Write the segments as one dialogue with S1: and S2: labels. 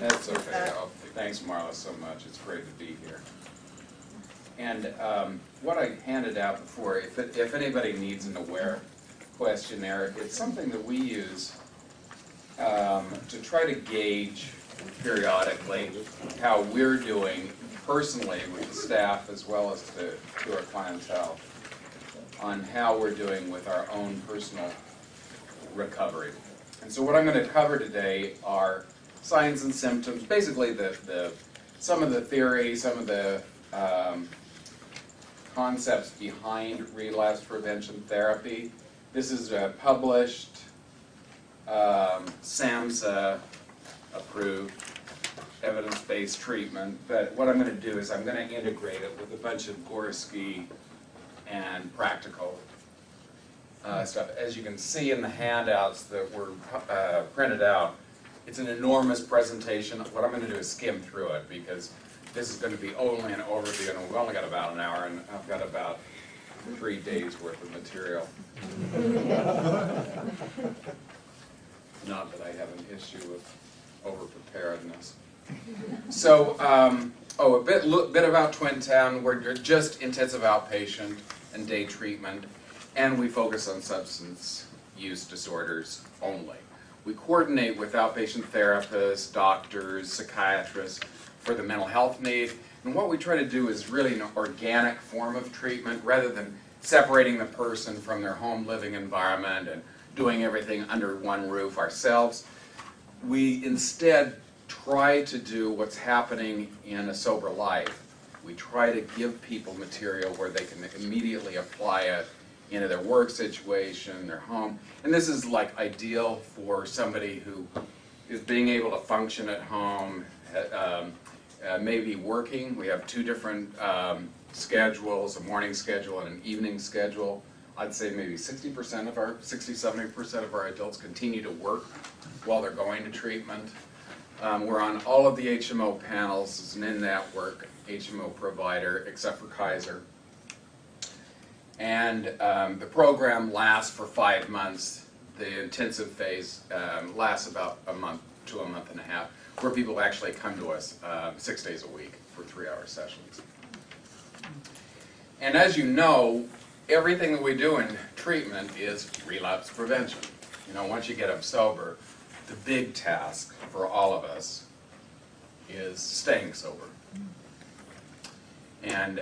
S1: That's okay. Thanks, Marla, so much. It's great to be here. And what I handed out before, if anybody needs an AWARE questionnaire, it's something that we use to try to gauge periodically how we're doing personally with the staff as well as to our clientele on how we're doing with our own personal recovery. And so what I'm going to cover today are signs and symptoms, basically some of the theory, some of the concepts behind relapse prevention therapy. This is published, SAMHSA approved, evidence-based treatment, but what I'm going to do is I'm going to integrate it with a bunch of Gorski and practical stuff. As you can see in the handouts that were printed out, it's an enormous presentation. What I'm going to do is skim through it because this is going to be only an overview, and we've only got about an hour, and I've got about 3 days worth of material. Not that I have an issue with over-preparedness. So, a bit about Twin Town. We're just intensive outpatient and day treatment, and we focus on substance use disorders only. We coordinate with outpatient therapists, doctors, psychiatrists for the mental health need, and what we try to do is really an organic form of treatment rather than separating the person from their home living environment and doing everything under one roof ourselves. We instead try to do what's happening in a sober life. We try to give people material where they can immediately apply it into their work situation, their home. And this is like ideal for somebody who is being able to function at home, maybe working. We have 2 different schedules, a morning schedule and an evening schedule. I'd say maybe 60% of our, 60-70% of our adults continue to work while they're going to treatment. We're on all of the HMO panels as an in-network HMO provider, except for Kaiser. And the program lasts for 5 months. The intensive phase lasts about a month to a month and a half, where people actually come to us 6 days a week for 3-hour sessions. And as you know, everything that we do in treatment is relapse prevention. You know, once you get them sober, the big task for all of us is staying sober. And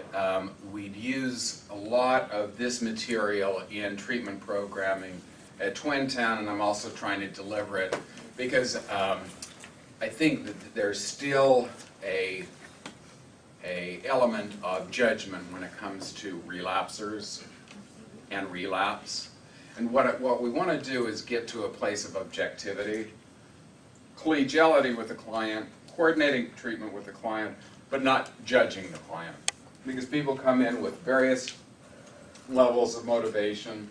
S1: we'd use a lot of this material in treatment programming at Twin Town, and I'm also trying to deliver it because I think that there's still a element of judgment when it comes to relapsers and relapse. And what we want to do is get to a place of objectivity, collegiality with the client, coordinating treatment with the client, but not judging the client. Because people come in with various levels of motivation,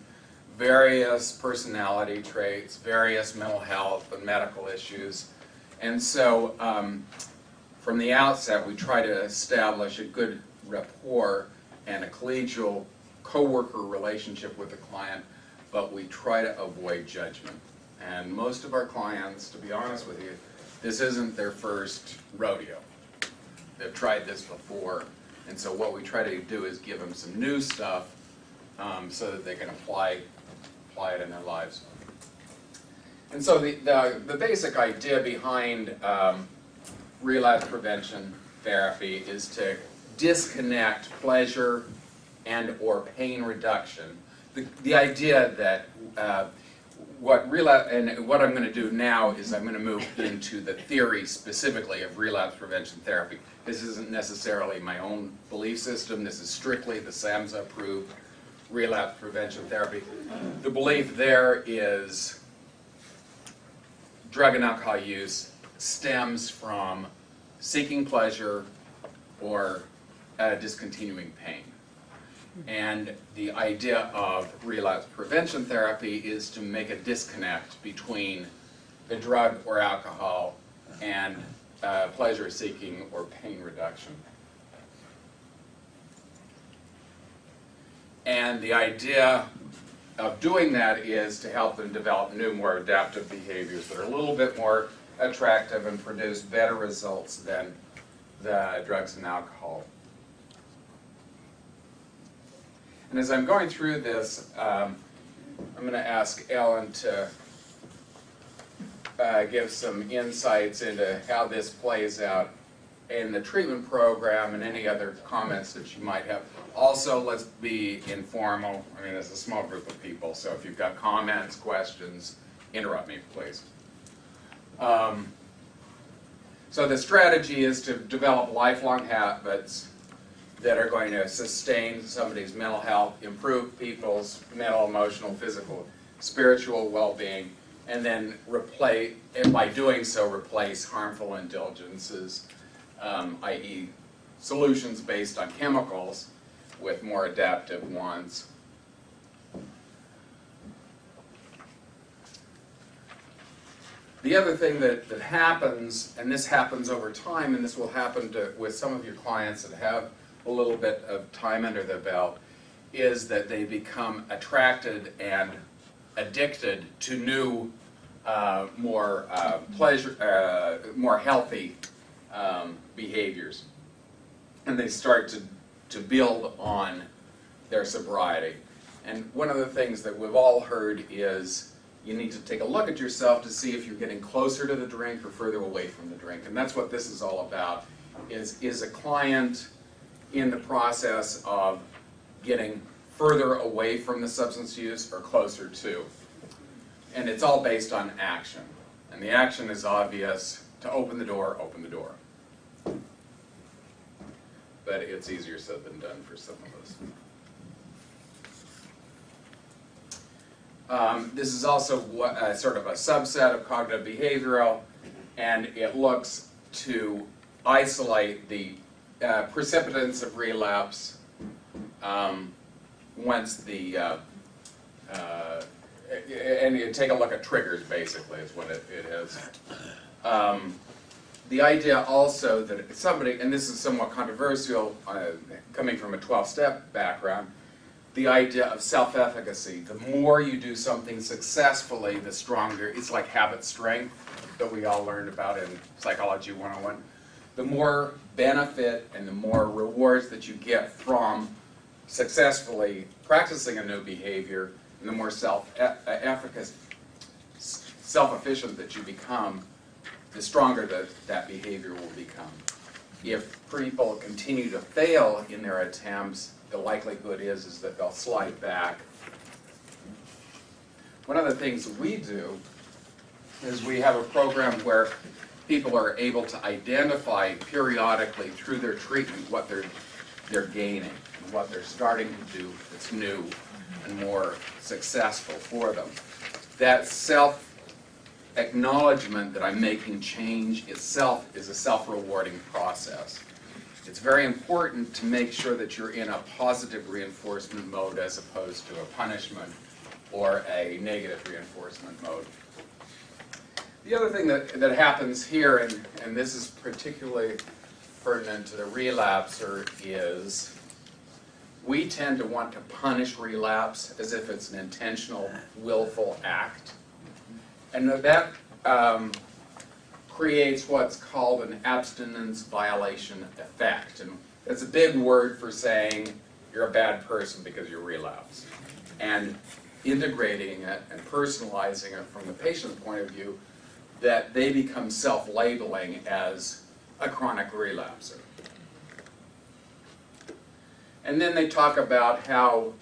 S1: various personality traits, various mental health and medical issues. And so from the outset, we try to establish a good rapport and a collegial co-worker relationship with the client, but we try to avoid judgment. And most of our clients, to be honest with you, this isn't their first rodeo. They've tried this before, and so what we try to do is give them some new stuff so that they can apply it in their lives. And so the basic idea behind relapse prevention therapy is to disconnect pleasure and or pain reduction. The idea that what I'm going to do now is I'm going to move into the theory specifically of relapse prevention therapy. This isn't necessarily my own belief system. This is strictly the SAMHSA approved relapse prevention therapy. The belief there is drug and alcohol use stems from seeking pleasure or discontinuing pain. And the idea of relapse prevention therapy is to make a disconnect between the drug or alcohol and pleasure seeking or pain reduction. And the idea of doing that is to help them develop new, more adaptive behaviors that are a little bit more attractive and produce better results than the drugs and alcohol. And as I'm going through this, I'm going to ask Ellen to give some insights into how this plays out in the treatment program and any other comments that you might have. Also, let's be informal. I mean, it's a small group of people, so if you've got comments, questions, interrupt me, please. So the strategy is to develop lifelong habits that are going to sustain somebody's mental health, improve people's mental, emotional, physical, spiritual well-being, and then replace, and by doing so, replace harmful indulgences, i.e. solutions based on chemicals, with more adaptive ones. The other thing that happens, and this happens over time, and this will happen with some of your clients that have a little bit of time under their belt, is that they become attracted and addicted to new, more more healthy behaviors. And they start to build on their sobriety. And one of the things that we've all heard is you need to take a look at yourself to see if you're getting closer to the drink or further away from the drink. And that's what this is all about, is a client in the process of getting further away from the substance use or closer to. And it's all based on action. And the action is obvious: to open the door, open the door. But it's easier said than done for some of us. This is also sort of a subset of cognitive behavioral, and it looks to isolate the precipitants of relapse once the, and you take a look at triggers, basically, is what it is. The idea also that somebody, and this is somewhat controversial, coming from a 12-step background, the idea of self-efficacy. The more you do something successfully, the stronger. It's like habit strength that we all learned about in Psychology 101. The more benefit and the more rewards that you get from successfully practicing a new behavior, and the more self-efficient that you become, the stronger that behavior will become. If people continue to fail in their attempts, the likelihood is that they'll slide back. One of the things we do is we have a program where people are able to identify periodically through their treatment what they're gaining and what they're starting to do that's new and more successful for them. That self-acknowledgement that I'm making change itself is a self-rewarding process. It's very important to make sure that you're in a positive reinforcement mode as opposed to a punishment or a negative reinforcement mode. The other thing that happens here, and this is particularly pertinent to the relapser, is we tend to want to punish relapse as if it's an intentional, willful act. And that creates what's called an abstinence violation effect. And it's a big word for saying you're a bad person because you relapse. And integrating it and personalizing it from the patient's point of view, that they become self-labeling as a chronic relapser. And then they talk about how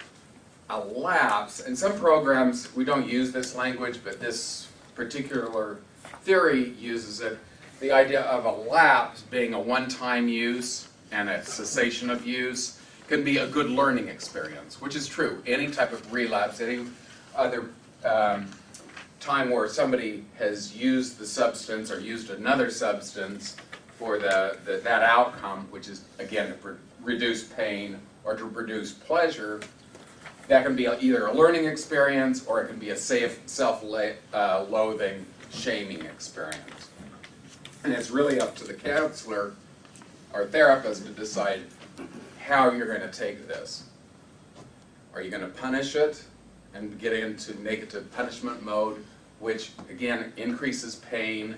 S1: a lapse, and some programs, we don't use this language, but this particular theory uses it, the idea of a lapse being a one-time use and a cessation of use can be a good learning experience, which is true. Any type of relapse, any other time where somebody has used the substance or used another substance for that outcome, which is, again, to reduce pain or to produce pleasure, that can be either a learning experience or it can be a safe, self-loathing, shaming experience. And it's really up to the counselor or therapist to decide how you're going to take this. Are you going to punish it and get into negative punishment mode, which again increases pain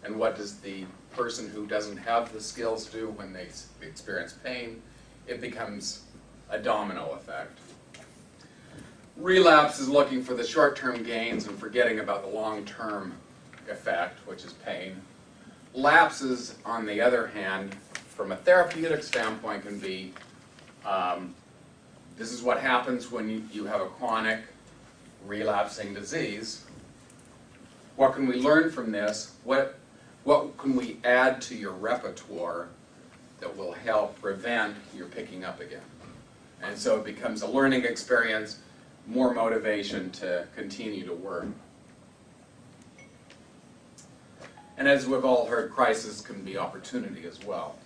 S1: And what does the person who doesn't have the skills do when they experience pain? It becomes a domino effect. Relapse is looking for the short-term gains and forgetting about the long-term effect, which is pain. Lapses, on the other hand, from a therapeutic standpoint, can be, this is what happens when you have a chronic relapsing disease. What can we learn from this? What can we add to your repertoire that will help prevent your picking up again? And so it becomes a learning experience, more motivation to continue to work. And as we've all heard, crisis can be opportunity as well.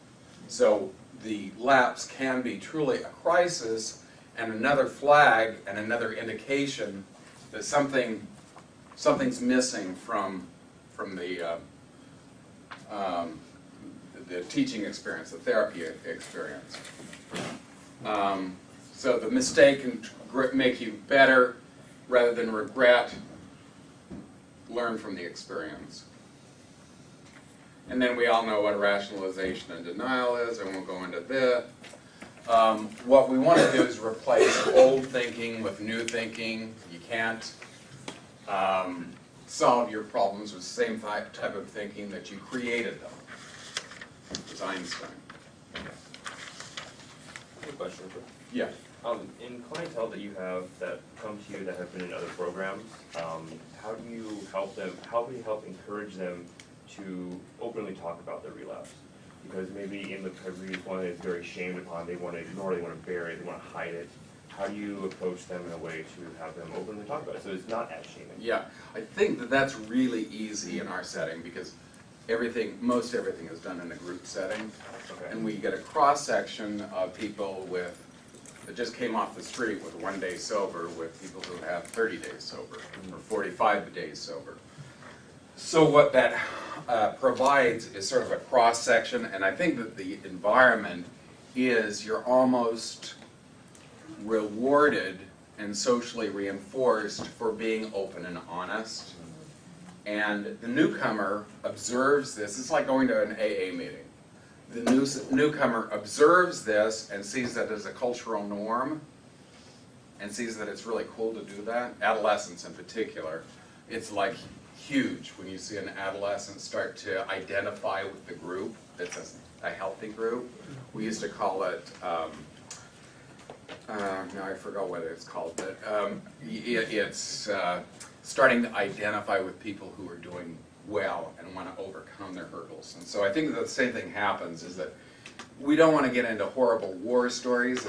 S1: So the lapse can be truly a crisis and another flag and another indication that something's missing from the teaching experience, the therapy experience. So the mistake can make you better rather than regret. Learn from the experience. And then we all know what rationalization and denial is. I won't go into this. What we want to do is replace old thinking with new thinking. You can't solve your problems with the same type of thinking that you created them. It was Einstein.
S2: I have a question.
S1: Yeah.
S2: In clientele that you have that come to you that have been in other programs, how do you help them? How do you help encourage them to openly talk about their relapse? Because maybe in the recovery, one is very shamed upon. They want to ignore. They want to bury it. They want to hide it. How do you approach them in a way to have them openly talk about it so it's not as shaming?
S1: Yeah, I think that that's really easy in our setting because most everything is done in a group setting,
S2: Okay.
S1: and we get a cross section of people that just came off the street with 1 day sober, with people who have 30 days sober or 45 days sober. So what that provides is sort of a cross section, and I think that the environment is you're almost rewarded and socially reinforced for being open and honest. And the newcomer observes this. It's like going to an AA meeting. The newcomer observes this and sees that as a cultural norm and sees that it's really cool to do that. Adolescents in particular, it's like huge when you see an adolescent start to identify with the group that's a healthy group. We used to call it, now I forgot what it's called, but it's starting to identify with people who are doing well and want to overcome their hurdles. And so I think that the same thing happens, is that we don't want to get into horrible war stories.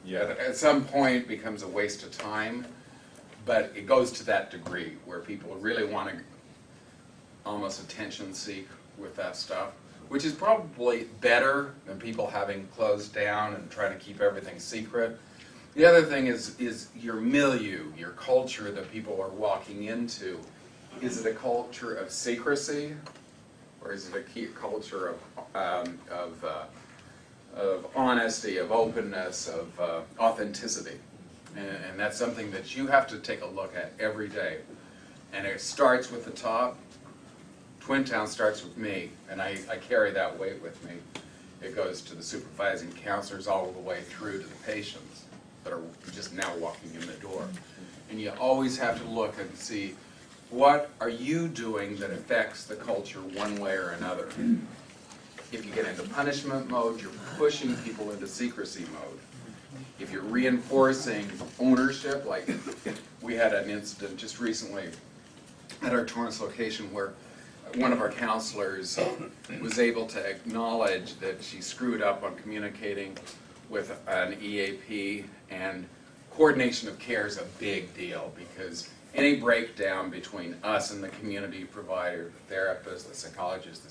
S1: At some point becomes a waste of time, but it goes to that degree where people really want to almost attention seek with that stuff, which is probably better than people having closed down and trying to keep everything secret. The other thing is your milieu, your culture that people are walking into. Is it a culture of secrecy, or is it a culture of honesty, of openness, of authenticity? And that's something that you have to take a look at every day. And it starts with the top. Twin Town starts with me, and I carry that weight with me. It goes to the supervising counselors all the way through to the patients that are just now walking in the door. And you always have to look and see, what are you doing that affects the culture one way or another? If you get into punishment mode, you're pushing people into secrecy mode. If you're reinforcing ownership, like we had an incident just recently at our Torrance location where one of our counselors was able to acknowledge that she screwed up on communicating with an EAP, and coordination of care is a big deal because any breakdown between us and the community provider, the therapist, the psychologist,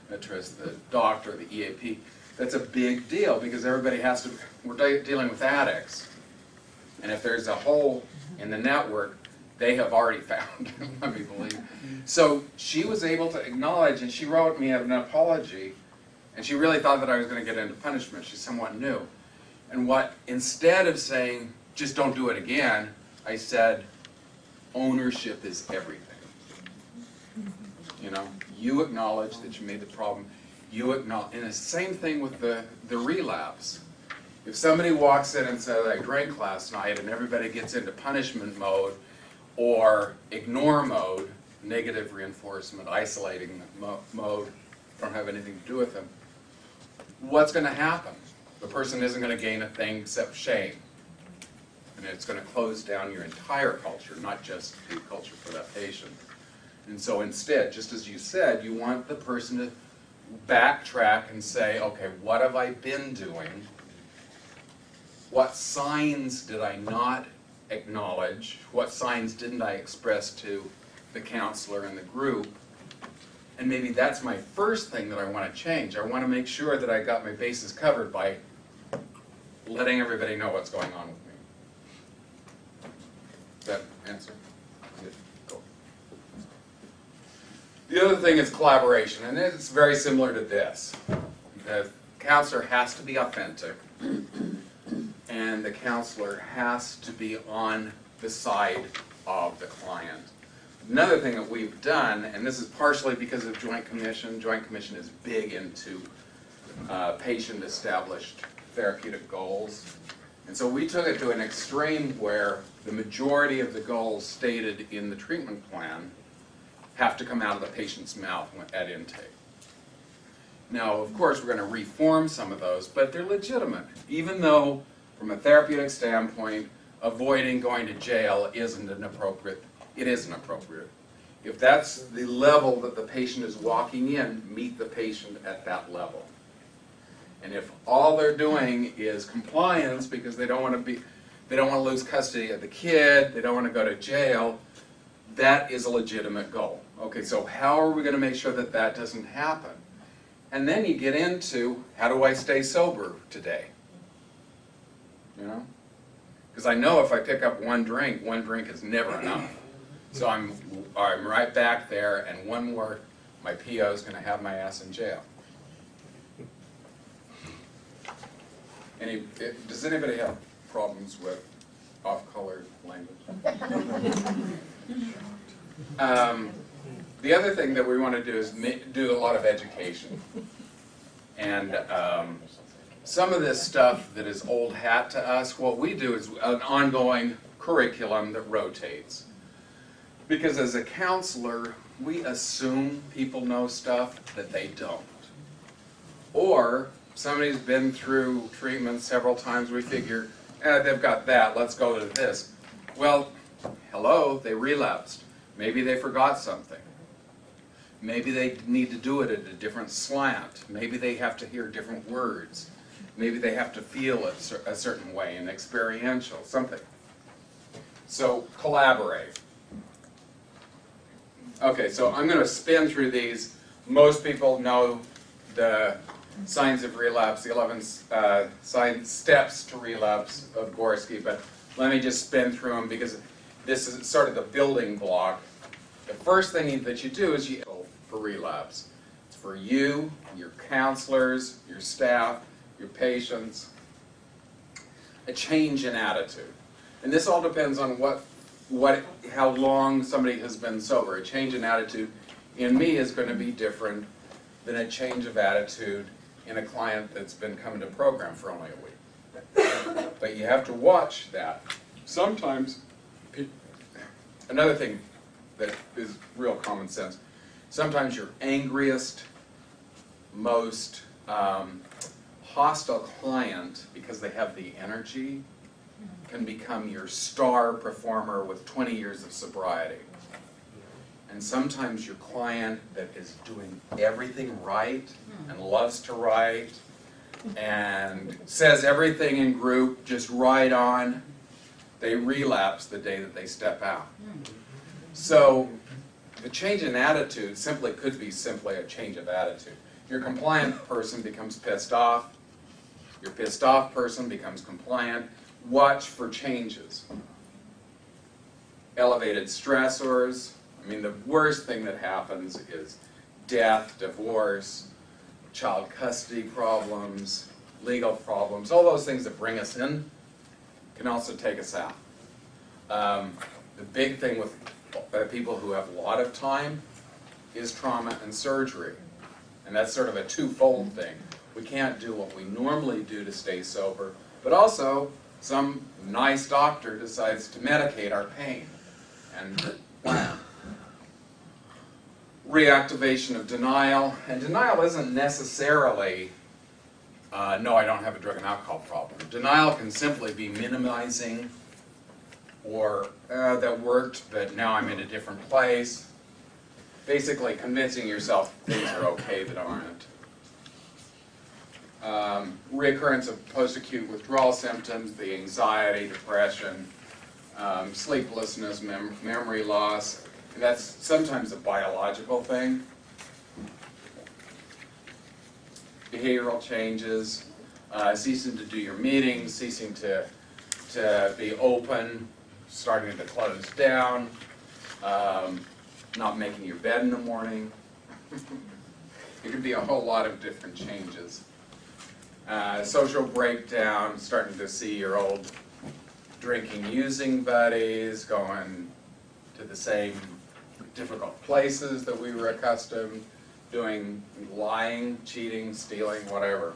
S1: the doctor, the EAP, that's a big deal because everybody has to, we're dealing with addicts. And if there's a hole in the network, they have already found, let me believe. So she was able to acknowledge, and she wrote me an apology, and she really thought that I was going to get into punishment. She's somewhat new. And instead of saying, just don't do it again, I said, ownership is everything. You know, you acknowledge that you made the problem. You acknowledge, and it's the same thing with the relapse. If somebody walks in and says, I drank last night, and everybody gets into punishment mode or ignore mode, negative reinforcement, isolating mode, don't have anything to do with them, what's going to happen? The person isn't going to gain a thing except shame. And it's going to close down your entire culture, not just the culture for that patient. And so instead, just as you said, you want the person to backtrack and say, okay, what have I been doing? What signs did I not acknowledge? What signs didn't I express to the counselor and the group? And maybe that's my first thing that I want to change. I want to make sure that I got my bases covered by letting everybody know what's going on with me. Does that answer? Good. Cool. The other thing is collaboration, and it's very similar to this. The counselor has to be authentic, and the counselor has to be on the side of the client. Another thing that we've done, and this is partially because of Joint Commission is big into patient-established therapeutic goals. And so we took it to an extreme where the majority of the goals stated in the treatment plan have to come out of the patient's mouth at intake. Now, of course, we're going to reform some of those, but they're legitimate, even though, from a therapeutic standpoint, avoiding going to jail isn't appropriate. If that's the level that the patient is walking in, meet the patient at that level. And if all they're doing is compliance because they don't want to lose custody of the kid, they don't want to go to jail, that is a legitimate goal. Okay, so how are we going to make sure that that doesn't happen? And then you get into, how do I stay sober today? You know? Because I know if I pick up one drink is never enough. So I'm right back there, and one more, my PO is going to have my ass in jail. Does anybody have problems with off-colored language? The other thing that we want to do is do a lot of education. And some of this stuff that is old hat to us, what we do is an ongoing curriculum that rotates. Because as a counselor, we assume people know stuff that they don't. Or somebody's been through treatment several times, we figure, they've got that, let's go to this. Well, hello, they relapsed. Maybe they forgot something. Maybe they need to do it at a different slant. Maybe they have to hear different words. Maybe they have to feel it a certain way, an experiential, something. So collaborate. Okay, so I'm going to spin through these. Most people know the signs of relapse, the 11 steps to relapse of Gorski, but let me just spin through them because this is sort of the building block. The first thing that you do is you for relapse. It's for you, your counselors, your staff, your patients. A change in attitude. And this all depends on how long somebody has been sober. A change in attitude in me is going to be different than a change of attitude in a client that's been coming to program for only a week. But you have to watch that. Sometimes, another thing that is real common sense, sometimes your angriest, most hostile client, because they have the energy, can become your star performer with 20 years of sobriety. And sometimes your client that is doing everything right and loves to write and says everything in group just right on, they relapse the day that they step out. So the change in attitude could be simply a change of attitude. Your compliant person becomes pissed off. Your pissed off person becomes compliant. Watch for changes. Elevated stressors. I mean, the worst thing that happens is death, divorce, child custody problems, legal problems. All those things that bring us in can also take us out. The big thing with people who have a lot of time is trauma and surgery. And that's sort of a twofold thing. We can't do what we normally do to stay sober, but also some nice doctor decides to medicate our pain. And wow. Reactivation of denial. And denial isn't necessarily, no, I don't have a drug and alcohol problem. Denial can simply be minimizing, or that worked, but now I'm in a different place. Basically convincing yourself things are okay that aren't. Reoccurrence of post-acute withdrawal symptoms, the anxiety, depression, sleeplessness, memory loss. And that's sometimes a biological thing. Behavioral changes, ceasing to do your meetings, ceasing to be open, starting to close down, not making your bed in the morning. It could be a whole lot of different changes. Social breakdown, starting to see your old drinking, using buddies, going to the same difficult places that we were accustomed, doing lying, cheating, stealing, whatever.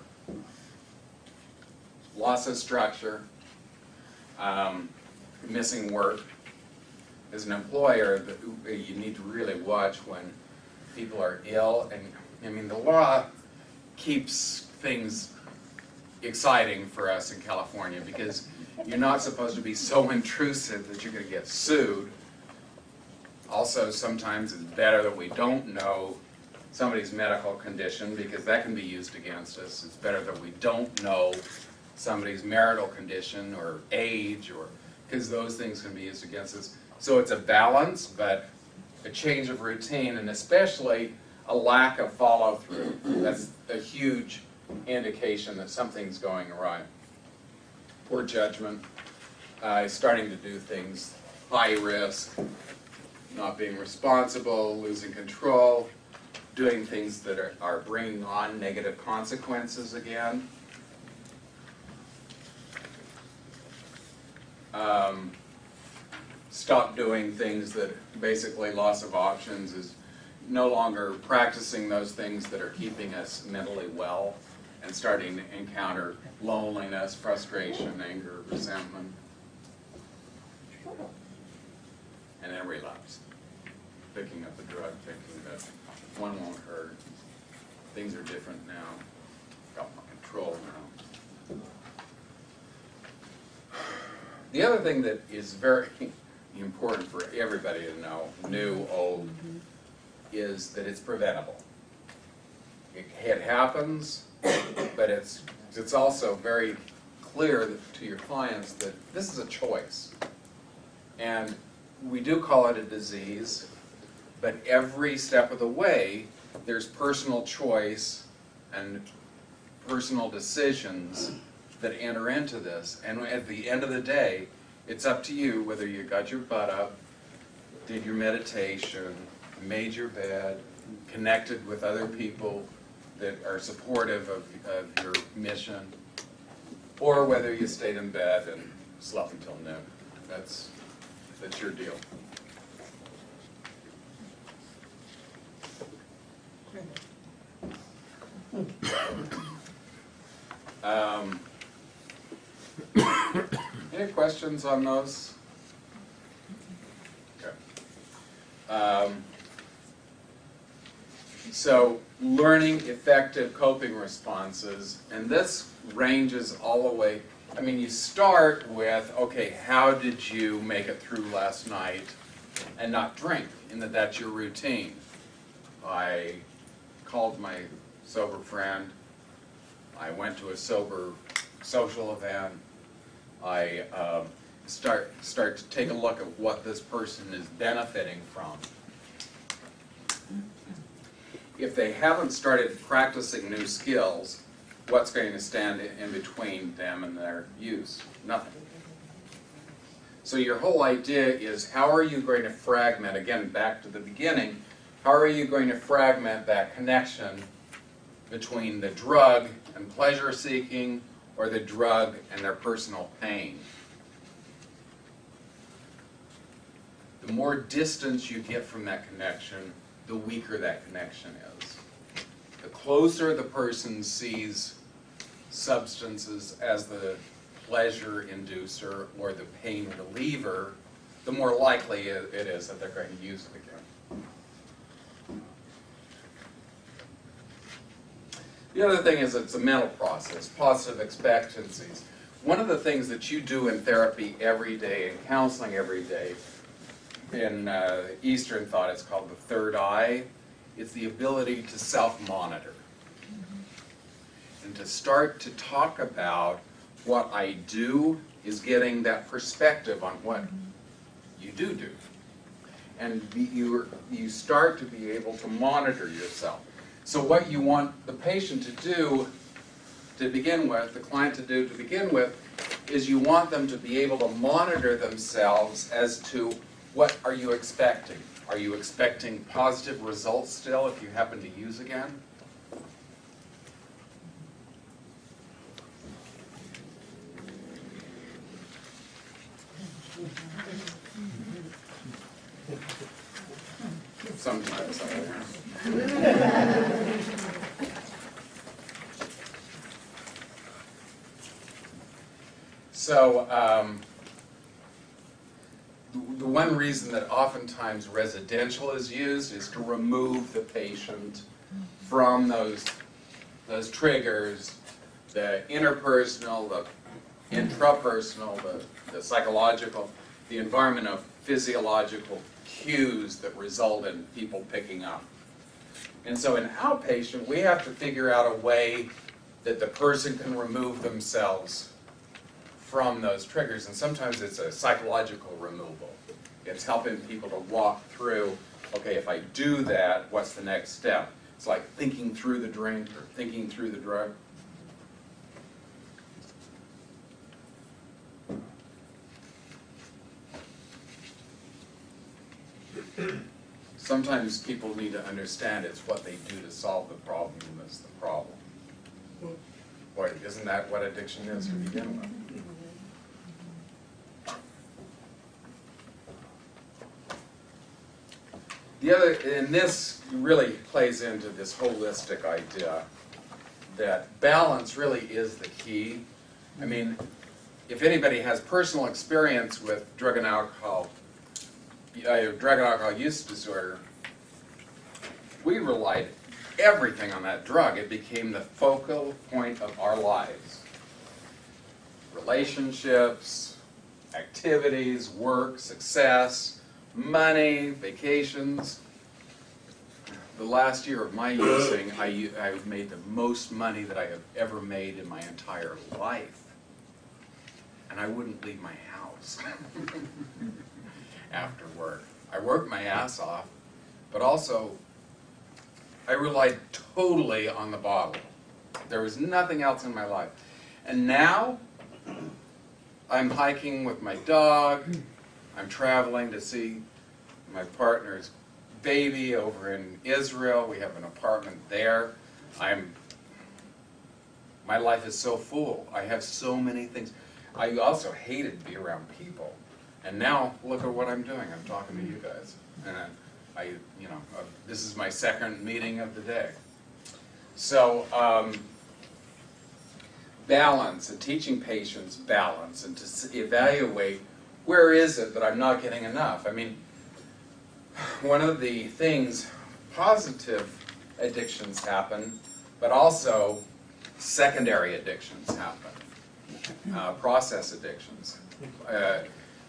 S1: Loss of structure, missing work. As an employer, you need to really watch when people are ill, and I mean the law keeps things exciting for us in California because you're not supposed to be so intrusive that you're going to get sued. Also, sometimes it's better that we don't know somebody's medical condition because that can be used against us. It's better that we don't know somebody's marital condition or age, or because those things can be used against us. So it's a balance, but a change of routine, and especially a lack of follow-through. That's a huge indication that something's going awry. Poor judgment, starting to do things high risk, not being responsible, losing control, doing things that are bringing on negative consequences again. Stop doing things that basically loss of options is no longer practicing those things that are keeping us mentally well and starting to encounter loneliness, frustration, anger, resentment, and then relapse. Picking up the drug, thinking that one won't hurt, things are different now, got more control now. The other thing that is very important for everybody to know, new, old, is that it's preventable. It happens, but it's also very clear to your clients that this is a choice. And we do call it a disease, but every step of the way, there's personal choice and personal decisions that enter into this. And at the end of the day, it's up to you whether you got your butt up, did your meditation, made your bed, connected with other people that are supportive of your mission, or whether you stayed in bed and slept until noon. That's your deal. Any questions on those? Okay. So, learning effective coping responses, and this ranges all the way. I mean, you start with, okay, how did you make it through last night and not drink, in that that's your routine. I called my sober friend, I went to a sober social event, I start to take a look at what this person is benefiting from. If they haven't started practicing new skills, what's going to stand in between them and their use? Nothing. So your whole idea is, how are you going to fragment, again back to the beginning, how are you going to fragment that connection between the drug and pleasure seeking, or the drug and their personal pain? The more distance you get from that connection, the weaker that connection is. The closer the person sees substances as the pleasure inducer or the pain reliever, the more likely it is that they're going to use it again. The other thing is it's a mental process, positive expectancies. One of the things that you do in therapy every day, in counseling every day, in Eastern thought it's called the third eye, is the ability to self-monitor. And to start to talk about what I do is getting that perspective on what you do. And you start to be able to monitor yourself. So what you want the patient to do to begin with, the client to do to begin with, is you want them to be able to monitor themselves as to what are you expecting. Are you expecting positive results still if you happen to use again? Sometimes I am. So, the one reason that oftentimes residential is used is to remove the patient from those triggers, the interpersonal, the intrapersonal, the psychological, the environment of physiological cues that result in people picking up. And so in outpatient, we have to figure out a way that the person can remove themselves from those triggers, and sometimes it's a psychological removal. It's helping people to walk through, okay, if I do that, what's the next step? It's like thinking through the drink or thinking through the drug. Sometimes people need to understand it's what they do to solve the problem that's the problem. Boy, isn't that what addiction is to begin with? The other, and this really plays into this holistic idea that balance really is the key. I mean, if anybody has personal experience with drug and alcohol use disorder, we relied everything on that drug. It became the focal point of our lives. Relationships, activities, work, success, money, vacations. The last year of my using, I made the most money that I have ever made in my entire life. And I wouldn't leave my house after work. I worked my ass off, but also I relied totally on the bottle. There was nothing else in my life. And now, I'm hiking with my dog, I'm traveling to see my partner's baby over in Israel. We have an apartment there. My life is so full. I have so many things. I also hated to be around people. And now, look at what I'm doing. I'm talking to you guys. And this is my second meeting of the day. So, balance and teaching patients balance and to evaluate where is it that I'm not getting enough. I mean, one of the things, positive addictions happen, but also secondary addictions happen, process addictions.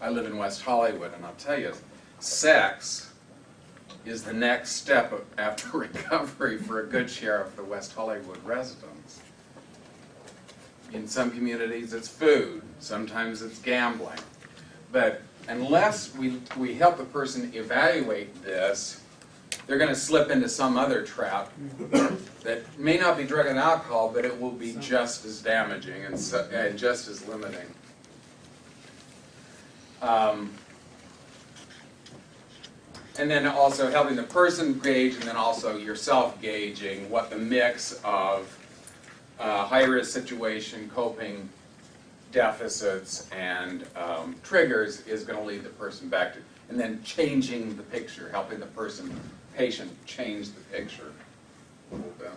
S1: I live in West Hollywood, and I'll tell you, sex is the next step after recovery for a good share of the West Hollywood residents. In some communities it's food, sometimes it's gambling. But unless we help the person evaluate this, they're going to slip into some other trap that may not be drug and alcohol, but it will be just as damaging and just as limiting. And then also helping the person gauge, and then also yourself gauging what the mix of high-risk situation, coping deficits, and triggers is going to lead the person back to, and then changing the picture, helping the person patient change the picture a little bit.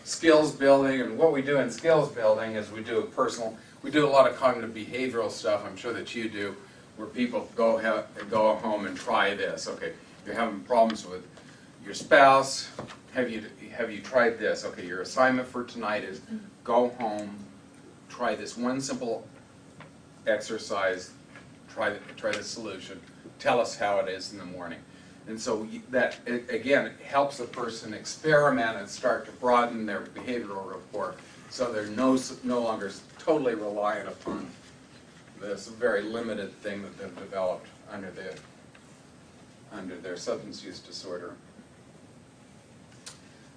S1: Skills building, and what we do in skills building is we do a lot of cognitive behavioral stuff, I'm sure that you do, where people go home and try this. Okay, you're having problems with your spouse, have you tried this? Okay, your assignment for tonight is go home, try this one simple exercise, try the solution, tell us how it is in the morning. And so that, again, it helps a person experiment and start to broaden their behavioral rapport, so they're no longer totally reliant upon this very limited thing that they've developed under their substance use disorder.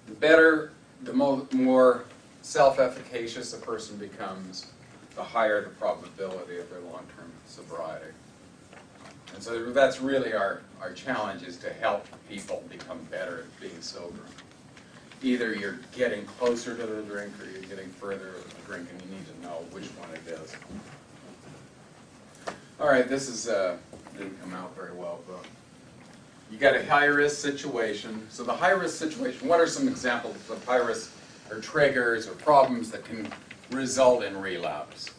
S1: The better, the more self-efficacious a person becomes, the higher the probability of their long-term sobriety. And so that's really our challenge, is to help people become better at being sober. Either you're getting closer to the drink or you're getting further with the drink, and you need to know which one it is. All right, this didn't come out very well, but you got a high-risk situation. So the high-risk situation, what are some examples of high-risk or triggers or problems that can result in relapse?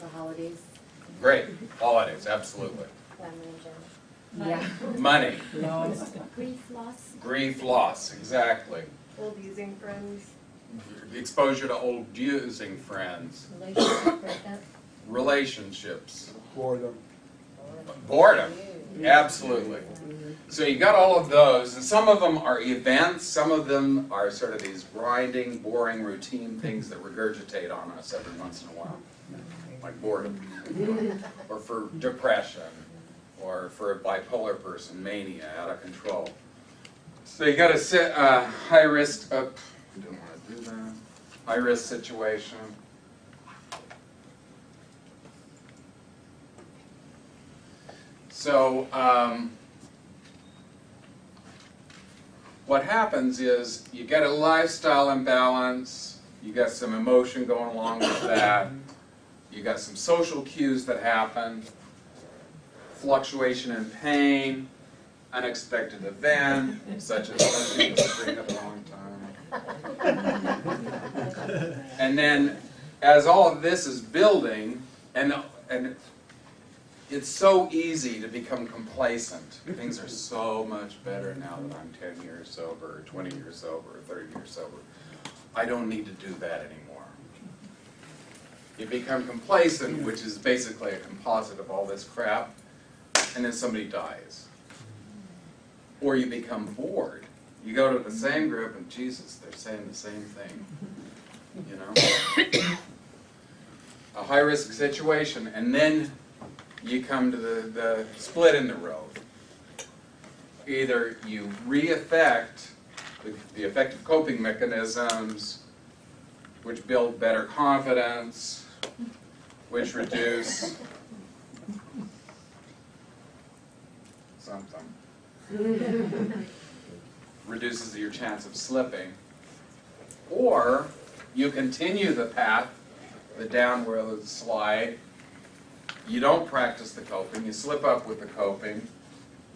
S3: The holidays.
S1: Great, holidays, absolutely.
S3: Family in general.
S4: Yeah.
S1: Money,
S3: Grief loss.
S1: grief, loss, exactly.
S5: Old using friends.
S1: The exposure to old using friends,
S3: Relationship breakup.
S1: relationships,
S6: Boredom.
S1: boredom, absolutely. So you got all of those, and some of them are events, some of them are sort of these grinding, boring, routine things that regurgitate on us every once in a while, like boredom, or for depression, or for a bipolar person, mania, out of control. So you got to set high risk up. We don't want to do that. High risk situation. So what happens is you get a lifestyle imbalance, you got some emotion going along with that, you got some social cues that happen, fluctuation in pain, unexpected event, such as something that's been up a long time. And then as all of this is building, and it's so easy to become complacent. Things are so much better now that I'm 10 years sober, or 20 years sober, or 30 years sober. I don't need to do that anymore. You become complacent, which is basically a composite of all this crap, and then somebody dies. Or you become bored. You go to the same group and Jesus, they're saying the same thing. You know? A high-risk situation, and then you come to the split in the road. Either you re-affect the effective coping mechanisms, which build better confidence, which reduce something. Reduces your chance of slipping. Or you continue the path, the downward slide. You don't practice the coping, you slip up with the coping,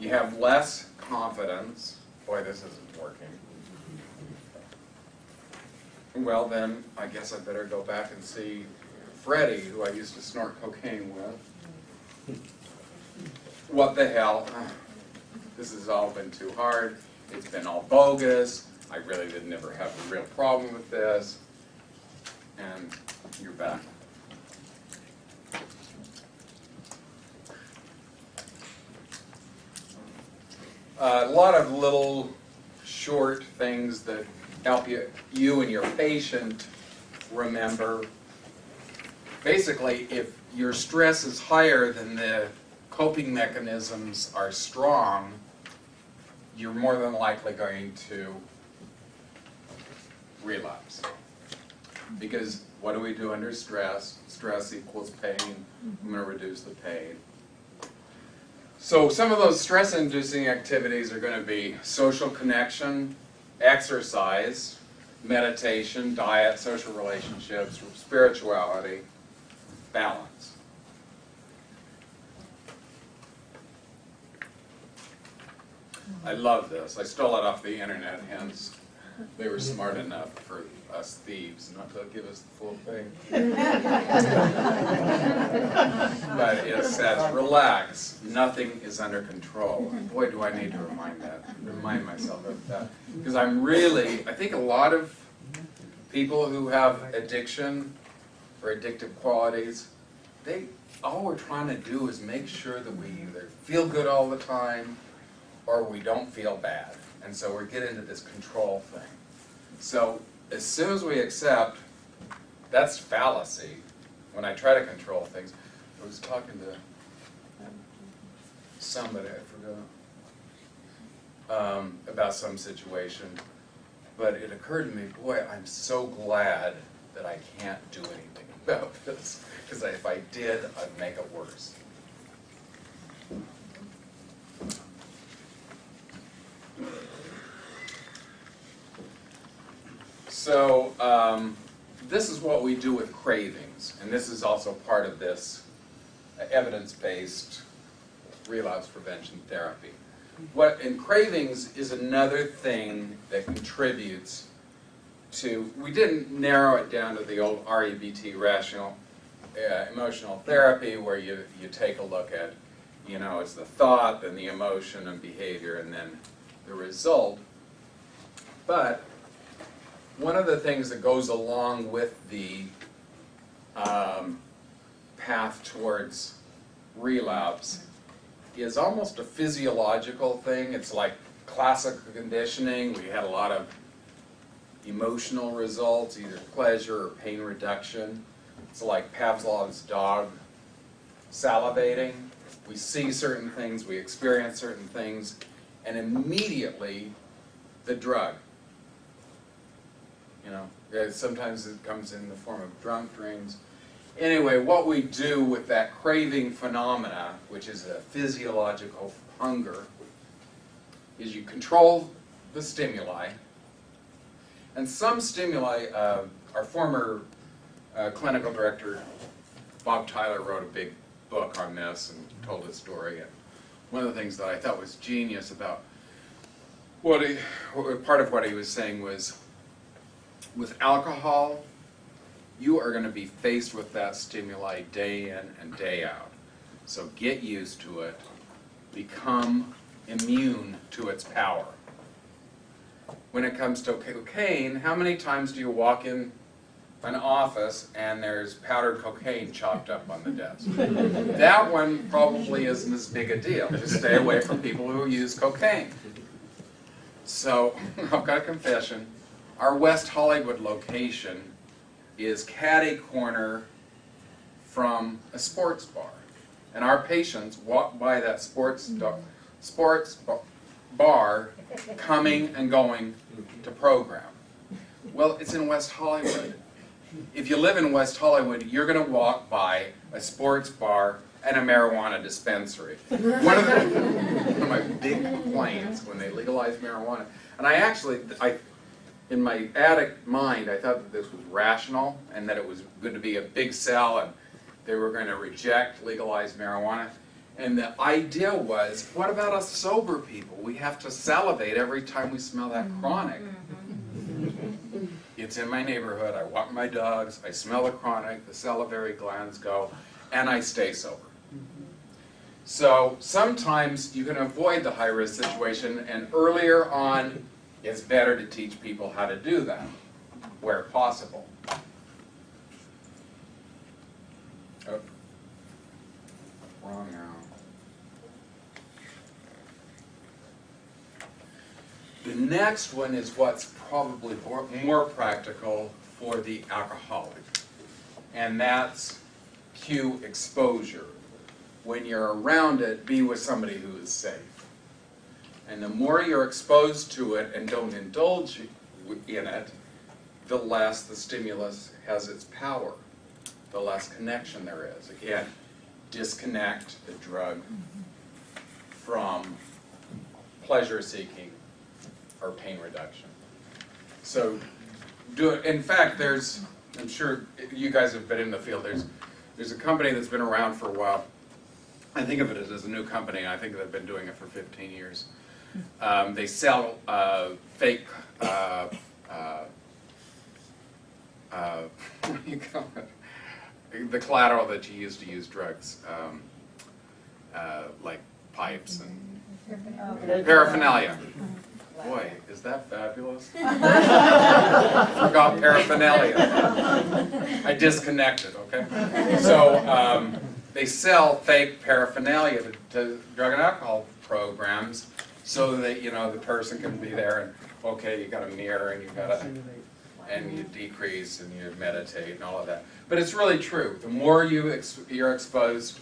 S1: you have less confidence. Boy, this isn't working. Well then, I guess I better go back and see Freddie, who I used to snort cocaine with. What the hell? This has all been too hard. It's been all bogus. I really did never have a real problem with this. And you're back. A lot of little short things that help you and your patient remember. Basically, if your stress is higher than the coping mechanisms are strong, you're more than likely going to relapse. Because what do we do under stress? Stress equals pain. I'm going to reduce the pain. So some of those stress-inducing activities are going to be social connection, exercise, meditation, diet, social relationships, spirituality, balance. I love this. I stole it off the internet, hence they were smart enough for us thieves not to give us the full thing. But it says, relax, nothing is under control. And boy, do I need to remind myself of that. Because I think a lot of people who have addiction or addictive qualities, all we're trying to do is make sure that we either feel good all the time or we don't feel bad. And so we get into this control thing. So as soon as we accept, that's fallacy. When I try to control things, I was talking to somebody, I forgot, about some situation, but it occurred to me, boy, I'm so glad that I can't do anything about this, because if I did, I'd make it worse. So this is what we do with cravings, and this is also part of this evidence-based relapse prevention therapy. And cravings is another thing that contributes to, we didn't narrow it down to the old REBT, rational emotional therapy, where you take a look at, it's the thought, then the emotion and behavior, and then the result. But one of the things that goes along with the path towards relapse is almost a physiological thing. It's like classical conditioning. We had a lot of emotional results, either pleasure or pain reduction. It's like Pavlov's dog salivating. We see certain things, we experience certain things, and immediately the drug. Sometimes it comes in the form of drunk dreams. Anyway, what we do with that craving phenomena, which is a physiological hunger, is you control the stimuli. And some stimuli, our former clinical director, Bob Tyler, wrote a big book on this and told his story. And one of the things that I thought was genius about part of what he was saying was, with alcohol, you are going to be faced with that stimuli day in and day out. So get used to it. Become immune to its power. When it comes to cocaine, how many times do you walk in an office and there's powdered cocaine chopped up on the desk? That one probably isn't as big a deal. Just stay away from people who use cocaine. So, I've got a confession. Our West Hollywood location is catty corner from a sports bar. And our patients walk by that sports bar coming and going to program. Well, it's in West Hollywood. If you live in West Hollywood, you're going to walk by a sports bar and a marijuana dispensary. One of my big complaints when they legalized marijuana, and in my addict mind, I thought that this was rational and that it was going to be a big sell and they were going to reject legalized marijuana. And the idea was, what about us sober people? We have to salivate every time we smell that chronic. It's in my neighborhood, I walk my dogs, I smell the chronic, the salivary glands go, and I stay sober. So sometimes you can avoid the high-risk situation, and earlier on, it's better to teach people how to do that, where possible. Oh, wrong arrow. The next one is what's probably more practical for the alcoholic, and that's cue exposure. When you're around it, be with somebody who is safe. And the more you're exposed to it and don't indulge in it, the less the stimulus has its power, the less connection there is. Again, disconnect the drug from pleasure seeking or pain reduction. So do it. In fact, I'm sure you guys have been in the field, there's a company that's been around for a while. I think of it as a new company, and I think they've been doing it for 15 years. They sell fake, what do you call it? The collateral that you use to use drugs, like pipes and paraphernalia. Boy, is that fabulous? Forgot paraphernalia. I disconnected, okay? So they sell fake paraphernalia to drug and alcohol programs so that, you know, the person can be there and, okay, you got a mirror and you got a, and you decrease and you meditate and all of that. But it's really true. The more you're exposed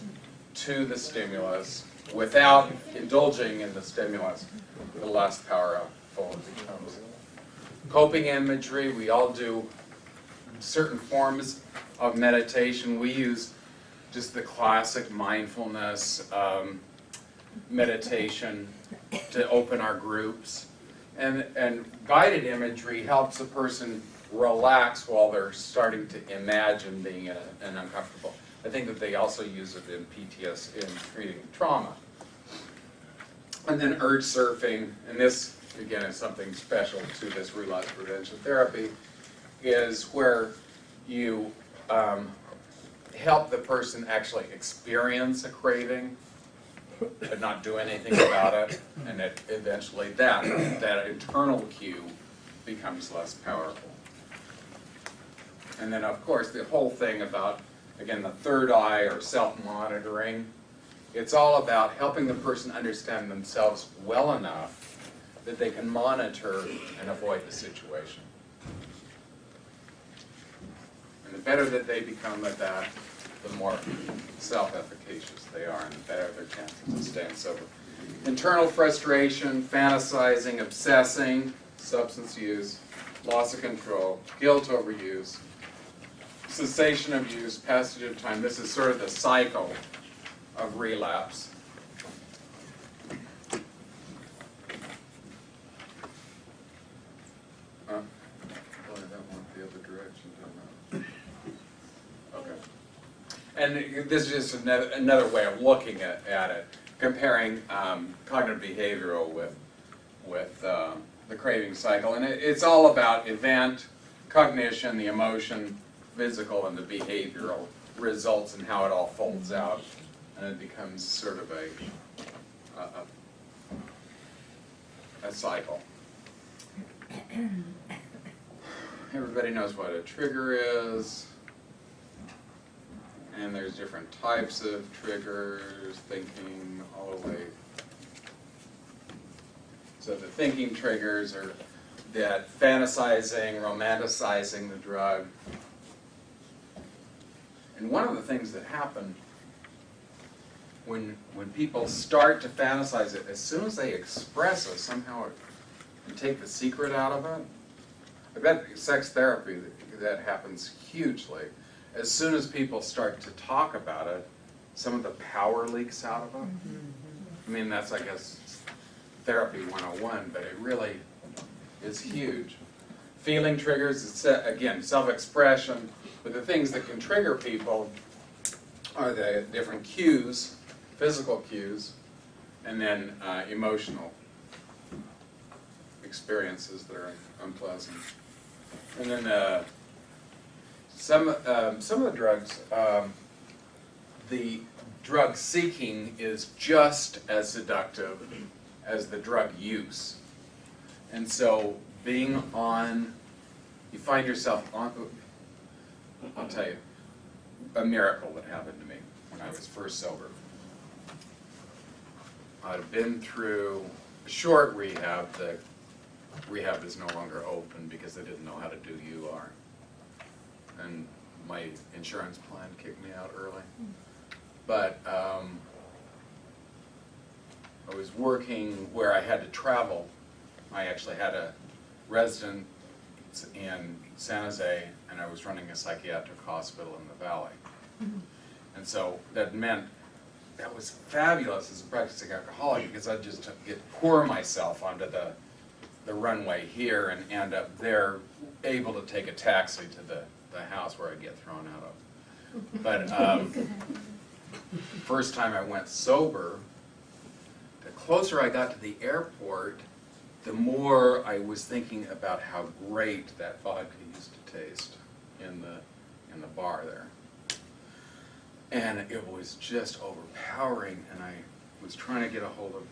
S1: to the stimulus without indulging in the stimulus, the less powerful it becomes. Coping imagery, we all do certain forms of meditation. We use just the classic mindfulness meditation to open our groups. And guided imagery helps a person relax while they're starting to imagine being in an uncomfortable. I think that they also use it in PTSD, in treating trauma. And then urge surfing, and this, again, is something special to this relapse prevention therapy, is where you help the person actually experience a craving, but not do anything about it, and that eventually that internal cue becomes less powerful. And then, of course, the whole thing about, again, the third eye or self-monitoring, it's all about helping the person understand themselves well enough that they can monitor and avoid the situation. And the better that they become at that, the more self-efficacious they are, and the better their chances of staying sober. Internal frustration, fantasizing, obsessing, substance use, loss of control, guilt over use, cessation of use, passage of time. This is sort of the cycle of relapse. Boy, that went the other direction, didn't it? Okay. And this is just another way of looking at it, comparing cognitive behavioral with the craving cycle. And it's all about event, cognition, the emotion, physical, and the behavioral results and how it all folds out. And it becomes sort of a cycle. Everybody knows what a trigger is. And there's different types of triggers, thinking, all the way. So the thinking triggers are that fantasizing, romanticizing the drug. And one of the things that happen when people start to fantasize it, as soon as they express it, somehow it can take the secret out of it. I bet sex therapy, that happens hugely. As soon as people start to talk about it, some of the power leaks out of them. I mean, that's, I guess, therapy 101, but it really is huge. Feeling triggers, it's, again, self-expression, but the things that can trigger people are the different cues, physical cues, and then emotional experiences that are unpleasant. And then some of the drugs, the drug seeking is just as seductive as the drug use. And so being on, you find yourself on, I'll tell you, a miracle that happened to me when I was first sober. I'd been through a short rehab. The rehab is no longer open because they didn't know how to do UR. And my insurance plan kicked me out early. But I was working where I had to travel. I actually had a residence in San Jose, and I was running a psychiatric hospital in the valley. And so that meant that was fabulous as a practicing alcoholic, because I'd just pour myself onto the runway here and end up there, able to take a taxi to the house where I'd get thrown out of. But first time I went sober to closer I got to the airport, the more I was thinking about how great that vodka used to taste in the bar there. And it was just overpowering, and I was trying to get a hold of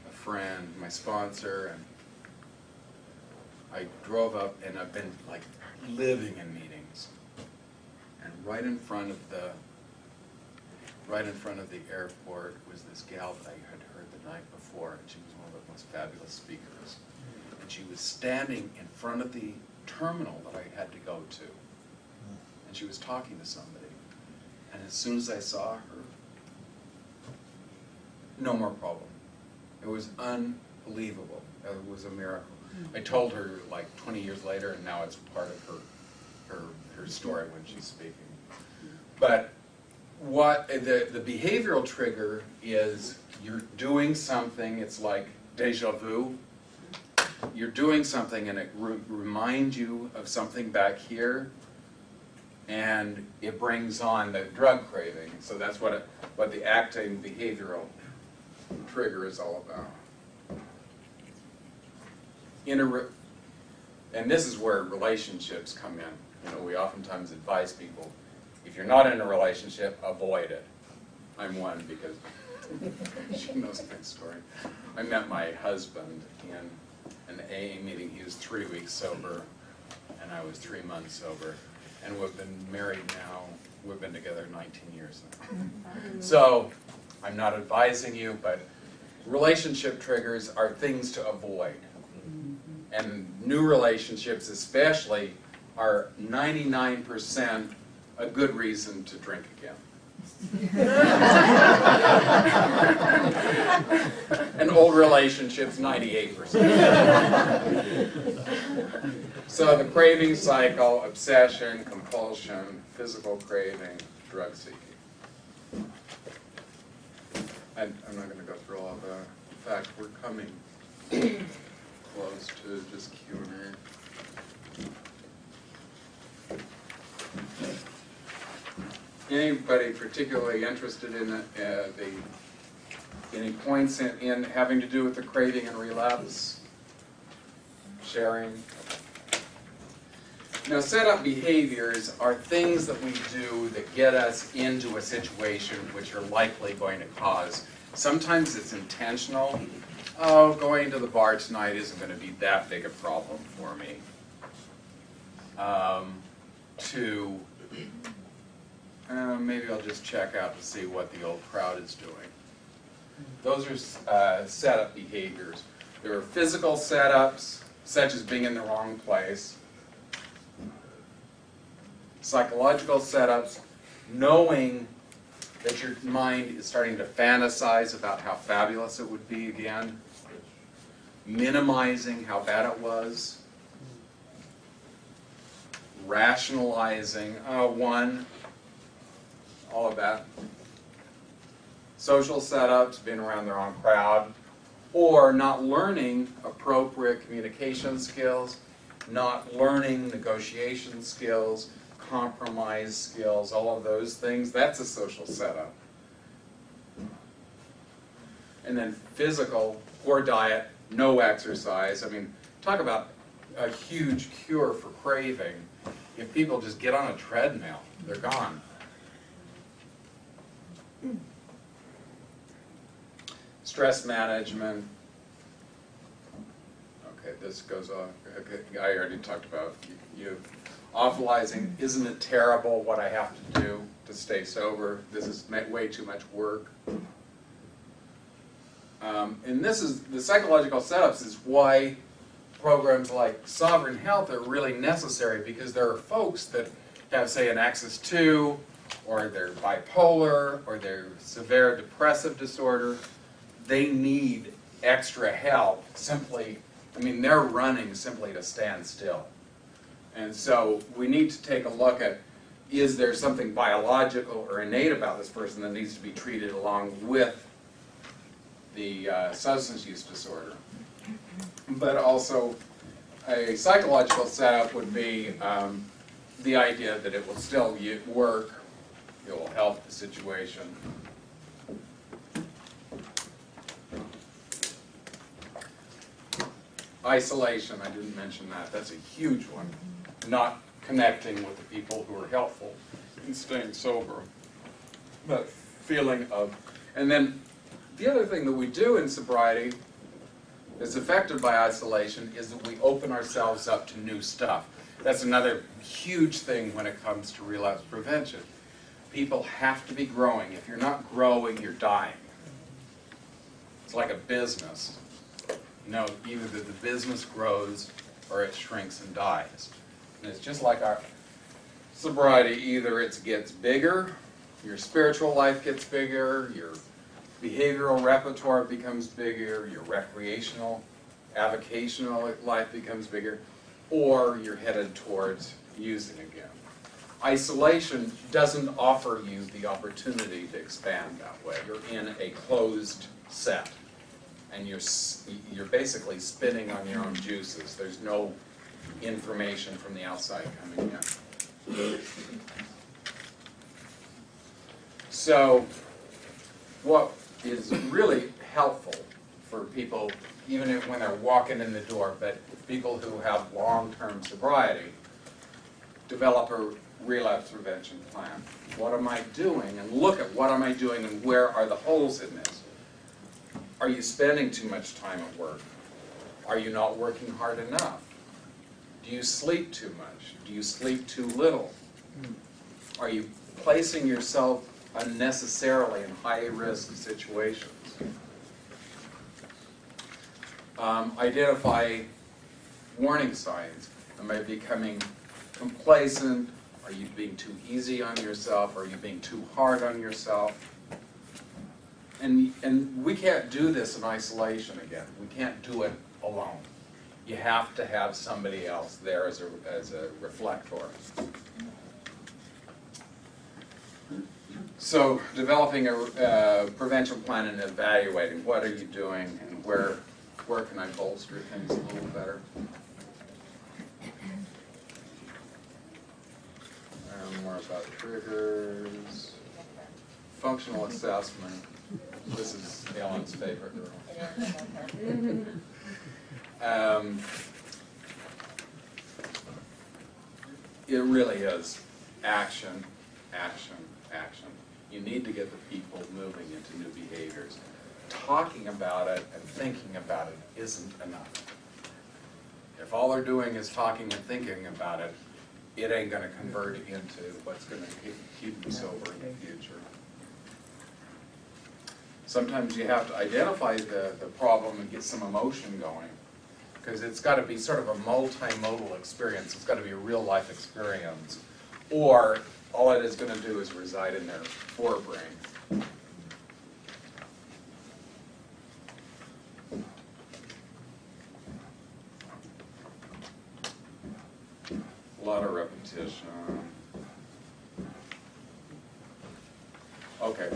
S1: a friend, my sponsor, and I drove up, and I've been like living in meetings. And right in front of the airport was this gal that I had heard the night before, and she was one of the most fabulous speakers. And she was standing in front of the terminal that I had to go to, and she was talking to somebody. And as soon as I saw her, no more problem. It was unbelievable. It was a miracle. I told her like 20 years later, and now it's part of her story when she's speaking. But what the behavioral trigger is, you're doing something, it's like deja vu. You're doing something and it reminds you of something back here, and it brings on the drug craving. So that's what the acting behavioral trigger is all about. And this is where relationships come in. You know, we oftentimes advise people, if you're not in a relationship, avoid it. I'm one because she knows my story. I met my husband in an AA meeting. He was 3 weeks sober, and I was 3 months sober. And we've been married now, we've been together 19 years now. So, I'm not advising you, but relationship triggers are things to avoid. And new relationships especially are 99% a good reason to drink again. And old relationships, 98%. So the craving cycle, obsession, compulsion, physical craving, drug seeking. I'm not going to go through all of that. In fact, we're coming close to just Q&A. Anybody particularly interested in any points in having to do with the craving and relapse? Sharing? Now, set-up behaviors are things that we do that get us into a situation which are likely going to cause. Sometimes it's intentional. Oh, going to the bar tonight isn't going to be that big a problem for me. Maybe I'll just check out to see what the old crowd is doing. Those are setup behaviors. There are physical setups, such as being in the wrong place. Psychological setups, knowing that your mind is starting to fantasize about how fabulous it would be again. Minimizing how bad it was. Rationalizing, all of that. Social setups, being around the wrong crowd, or not learning appropriate communication skills, not learning negotiation skills, compromise skills, all of those things. That's a social setup. And then physical, poor diet, no exercise. I mean, talk about a huge cure for craving. If people just get on a treadmill, they're gone. Stress management. Okay, this goes on. Okay, I already talked about you. Awfulizing. Isn't it terrible what I have to do to stay sober? This is way too much work. And this is the psychological setups is why programs like Sovereign Health are really necessary, because there are folks that have, say, an Axis 2, or they're bipolar, or they're severe depressive disorder. They need extra help simply, they're running simply to stand still. And so we need to take a look at, is there something biological or innate about this person that needs to be treated along with the substance use disorder? But also, a psychological setup would be the idea that it will still work, it will help the situation. Isolation, I didn't mention that, that's a huge one. Not connecting with the people who are helpful in staying sober. That feeling of, and then the other thing that we do in sobriety that's affected by isolation is that we open ourselves up to new stuff. That's another huge thing when it comes to relapse prevention. People have to be growing. If you're not growing, you're dying. It's like a business. You know, either the business grows or it shrinks and dies. And it's just like our sobriety, either it gets bigger, your spiritual life gets bigger, your behavioral repertoire becomes bigger, your recreational, avocational life becomes bigger, or you're headed towards using again. Isolation doesn't offer you the opportunity to expand that way. You're in a closed set, and you're basically spinning on your own juices. There's no information from the outside coming in. So, what is really helpful for people, even if when they're walking in the door, but people who have long-term sobriety, develop a relapse prevention plan. What am I doing? And look at what am I doing and where are the holes in this? Are you spending too much time at work? Are you not working hard enough? Do you sleep too much? Do you sleep too little? Are you placing yourself unnecessarily in high-risk situations? Identify warning signs. Am I becoming complacent? Are you being too easy on yourself? Are you being too hard on yourself? And we can't do this in isolation again. We can't do it alone. You have to have somebody else there as a reflector. So developing a prevention plan and evaluating what are you doing and where can I bolster things a little better. More about triggers, functional assessment. This is Ellen's favorite girl. It really is action, action, action. You need to get the people moving into new behaviors. Talking about it and thinking about it isn't enough. If all they're doing is talking and thinking about it, it ain't going to convert into what's going to keep them sober in the future. Sometimes you have to identify the problem and get some emotion going, because it's got to be sort of a multimodal experience. It's got to be a real life experience, or all it is going to do is reside in their forebrain. A lot of repetition. Okay.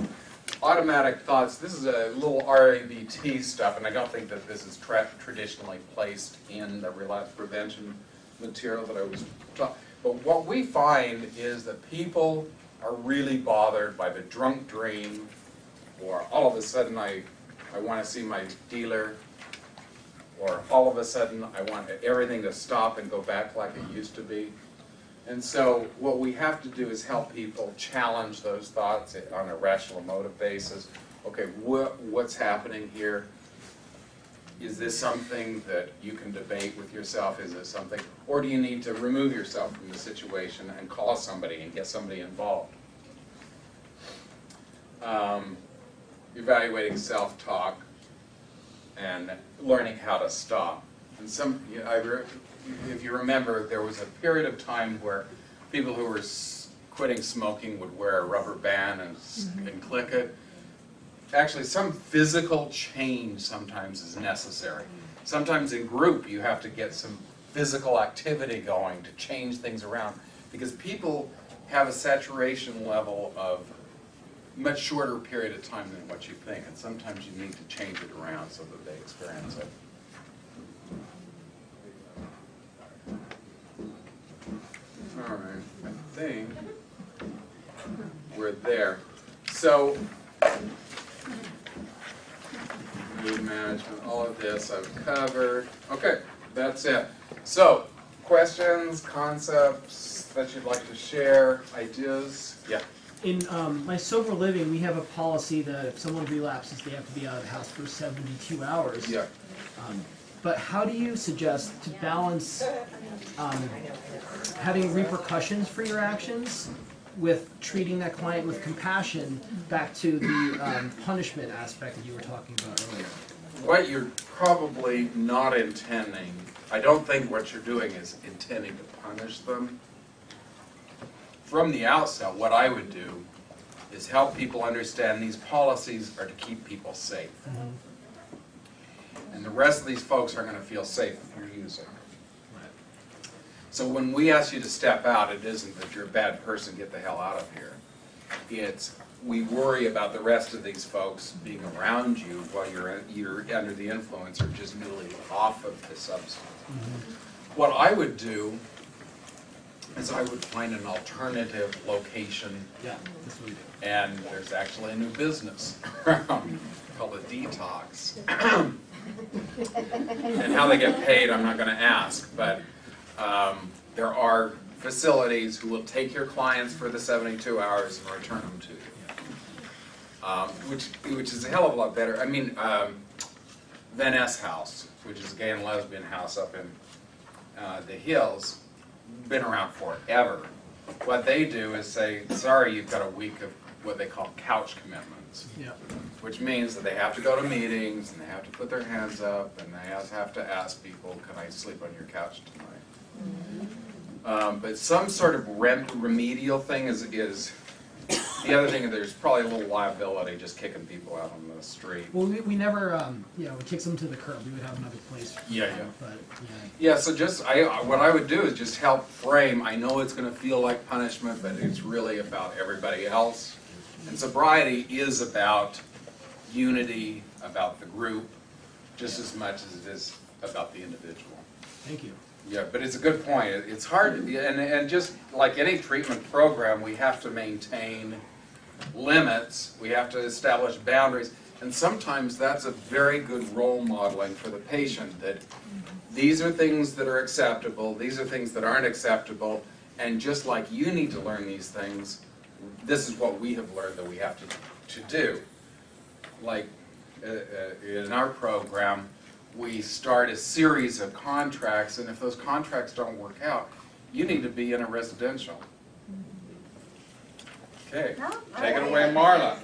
S1: Automatic thoughts. This is a little RABT stuff, and I don't think that this is traditionally placed in the relapse prevention material that I was talking. But what we find is that people are really bothered by the drunk dream, or all of a sudden I want to see my dealer, or all of a sudden I want everything to stop and go back like it used to be. And so what we have to do is help people challenge those thoughts on a rational emotive basis. Okay, what's happening here? Is this something that you can debate with yourself? Is this something, or do you need to remove yourself from the situation and call somebody and get somebody involved? Evaluating self-talk and learning how to stop. And if you remember, there was a period of time where people who were quitting smoking would wear a rubber band and click it. Actually, some physical change sometimes is necessary. Sometimes in group you have to get some physical activity going to change things around, because people have a saturation level of much shorter period of time than what you think, and sometimes you need to change it around so that they experience it. All right, I think we're there. So, mood management, all of this I've covered. Okay, that's it. So, questions, concepts that you'd like to share, ideas? Yeah.
S4: In my sober living, we have a policy that if someone relapses, they have to be out of the house for 72 hours.
S1: Yeah.
S4: But how do you suggest to balance having repercussions for your actions with treating that client with compassion back to the punishment aspect that you were talking about earlier?
S1: What you're probably not intending, I don't think what you're doing is intending to punish them. From the outset, what I would do is help people understand these policies are to keep people safe. And the rest of these folks are going to feel safe if you're using. So when we ask you to step out, it isn't that you're a bad person, get the hell out of here. It's we worry about the rest of these folks being around you while you're under the influence or just newly off of the substance. What I would do is I would find an alternative location,
S4: Yeah, that's what we do.
S1: and there's actually a new business called a detox. And how they get paid, I'm not going to ask, but there are facilities who will take your clients for the 72 hours and return them to you, which is a hell of a lot better. I mean, Van Ness House, which is a gay and lesbian house up in the hills, been around forever. What they do is say, sorry, you've got a week of what they call couch commitments.
S4: Yeah.
S1: Which means that they have to go to meetings, and they have to put their hands up, and they have to ask people, can I sleep on your couch tonight? But some sort of remedial thing is the other thing. There's probably a little liability just kicking people out on the street.
S4: Well, we never, we kick them to the curb. We would have another place.
S1: Yeah.
S4: But
S1: Yeah, so what I would do is just help frame, I know it's going to feel like punishment, but it's really about everybody else. And sobriety is about unity, about the group, just as much as it is about the individual.
S4: thank you.
S1: Yeah, but it's a good point. It's hard, and just like any treatment program, we have to maintain limits, we have to establish boundaries, and sometimes that's a very good role modeling for the patient, that these are things that are acceptable, these are things that aren't acceptable, and just like you need to learn these things, this is what we have learned that we have to do. Like in our program, we start a series of contracts, and if those contracts don't work out, you need to be in a residential. Okay, take it away, Marla.